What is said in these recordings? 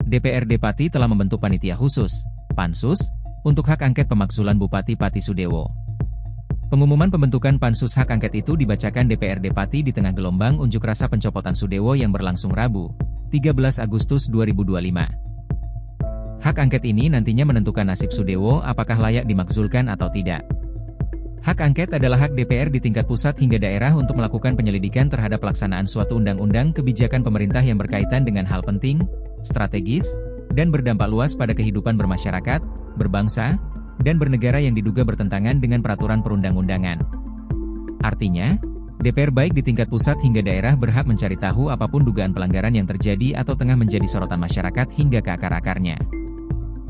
DPRD Pati telah membentuk panitia khusus, Pansus, untuk hak angket pemakzulan Bupati Pati Sudewo. Pengumuman pembentukan Pansus hak angket itu dibacakan DPRD Pati di tengah gelombang unjuk rasa pencopotan Sudewo yang berlangsung Rabu, 13 Agustus 2025. Hak angket ini nantinya menentukan nasib Sudewo apakah layak dimakzulkan atau tidak. Hak angket adalah hak DPR di tingkat pusat hingga daerah untuk melakukan penyelidikan terhadap pelaksanaan suatu undang-undang kebijakan pemerintah yang berkaitan dengan hal penting, strategis, dan berdampak luas pada kehidupan bermasyarakat, berbangsa, dan bernegara yang diduga bertentangan dengan peraturan perundang-undangan. Artinya, DPR baik di tingkat pusat hingga daerah berhak mencari tahu apapun dugaan pelanggaran yang terjadi atau tengah menjadi sorotan masyarakat hingga ke akar-akarnya.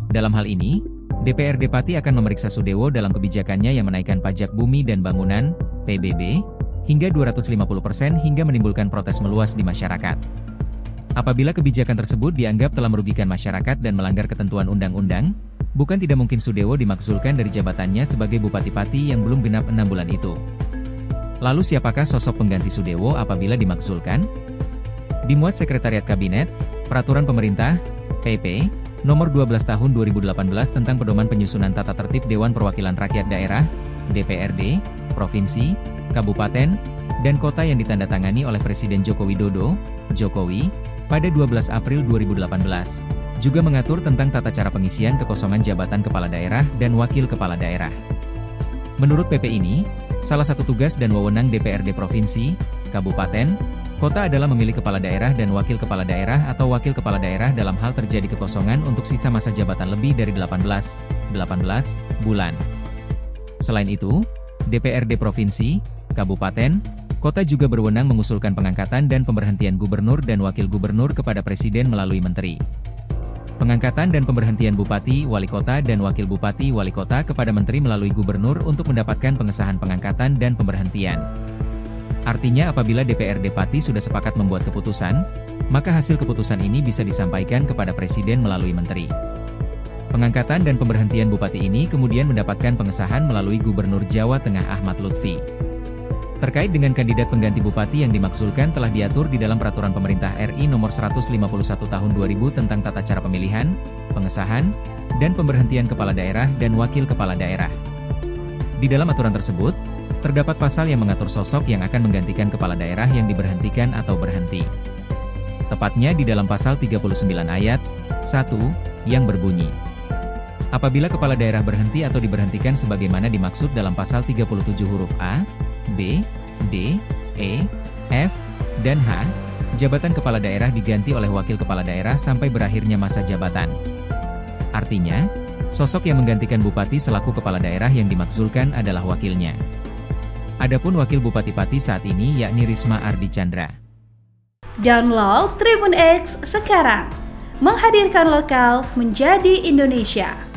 Dalam hal ini, DPRD Pati akan memeriksa Sudewo dalam kebijakannya yang menaikkan pajak bumi dan bangunan, PBB, hingga 250% hingga menimbulkan protes meluas di masyarakat. Apabila kebijakan tersebut dianggap telah merugikan masyarakat dan melanggar ketentuan undang-undang, bukan tidak mungkin Sudewo dimakzulkan dari jabatannya sebagai Bupati Pati yang belum genap 6 bulan itu. Lalu siapakah sosok pengganti Sudewo apabila dimakzulkan? Dimuat Sekretariat Kabinet, Peraturan Pemerintah, PP, Nomor 12 Tahun 2018 tentang Pedoman Penyusunan Tata Tertib Dewan Perwakilan Rakyat Daerah, DPRD, Provinsi, Kabupaten, dan Kota yang ditandatangani oleh Presiden Joko Widodo, Jokowi, pada 12 April 2018, juga mengatur tentang tata cara pengisian kekosongan jabatan kepala daerah dan wakil kepala daerah. Menurut PP ini, salah satu tugas dan wewenang DPRD Provinsi, Kabupaten, Kota adalah memilih kepala daerah dan wakil kepala daerah atau wakil kepala daerah dalam hal terjadi kekosongan untuk sisa masa jabatan lebih dari 18 bulan. Selain itu, DPRD Provinsi, Kabupaten, Kota juga berwenang mengusulkan pengangkatan dan pemberhentian gubernur dan wakil gubernur kepada Presiden melalui menteri. Pengangkatan dan pemberhentian Bupati, Wali Kota dan Wakil Bupati, Wali Kota kepada menteri melalui gubernur untuk mendapatkan pengesahan pengangkatan dan pemberhentian. Artinya apabila DPRD Pati sudah sepakat membuat keputusan, maka hasil keputusan ini bisa disampaikan kepada Presiden melalui menteri. Pengangkatan dan pemberhentian Bupati ini kemudian mendapatkan pengesahan melalui Gubernur Jawa Tengah Ahmad Lutfi. Terkait dengan kandidat pengganti Bupati yang dimakzulkan telah diatur di dalam Peraturan Pemerintah RI Nomor 151 Tahun 2000 tentang tata cara pemilihan, pengesahan, dan pemberhentian kepala daerah dan wakil kepala daerah. Di dalam aturan tersebut, terdapat pasal yang mengatur sosok yang akan menggantikan kepala daerah yang diberhentikan atau berhenti. Tepatnya di dalam pasal 39 ayat 1, yang berbunyi, apabila kepala daerah berhenti atau diberhentikan sebagaimana dimaksud dalam pasal 37 huruf A, B, D, E, F, dan H, jabatan kepala daerah diganti oleh wakil kepala daerah sampai berakhirnya masa jabatan. Artinya, sosok yang menggantikan Bupati selaku kepala daerah yang dimakzulkan adalah wakilnya. Adapun wakil Bupati Pati saat ini yakni Risma Ardi Chandra. Download Tribun X sekarang, menghadirkan lokal menjadi Indonesia.